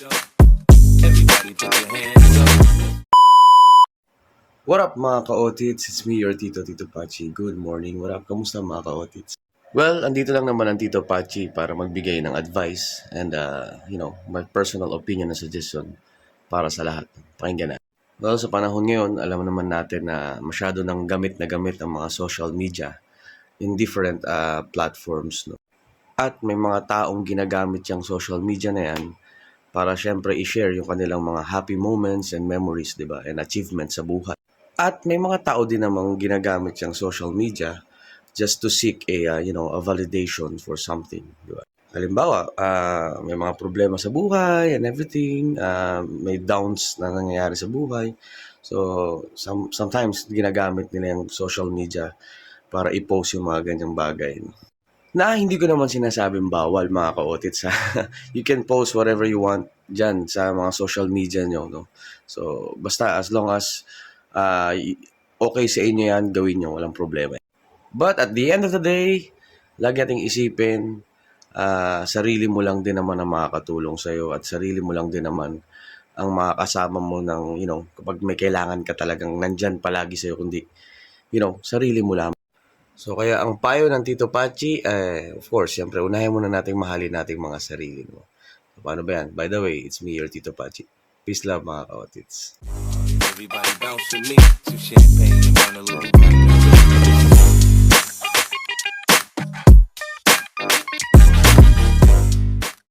Everybody put your hands up. What up mga ka-otits? It's me, your Tito Pachi. Good morning. What up? Kamusta mga ka-otits? Well, andito lang naman ang Tito Pachi para magbigay ng advice and, my personal opinion and suggestion para sa lahat. Pakinggan na. Well, sa panahon ngayon, alam naman natin na masyado nang gamit na gamit ang mga social media in different platforms. No? At may mga taong ginagamit yung social media na yan para syempre i-share yung kanilang mga happy moments and memories, di ba? And achievements sa buhay. At may mga tao din namang ginagamit yung social media just to seek a validation for something, di ba? Halimbawa, may mga problema sa buhay and everything, may downs na nangyayari sa buhay. So, sometimes ginagamit nila yung social media para i-post yung mga ganyang bagay. No? Na hindi ko naman sinasabing bawal mga ka-otits ha. You can post whatever you want dyan sa mga social media nyo. No? So, basta as long as okay sa inyo yan, gawin nyo, walang problema. But at the end of the day, lagi nating isipin, sarili mo lang din naman ang makakatulong sa'yo at sarili mo lang din naman ang makakasama mo ng, kapag may kailangan ka talagang nandyan palagi sa'yo, kundi, sarili mo lang. So, kaya ang payo ng Tito Pachi, of course, siyempre, unahin muna nating mahalin nating mga sarili mo. So, paano ba yan? By the way, it's me, your Tito Pachi. Peace love, mga ka-otits. Everybody bounce with me to champagne and burn a little.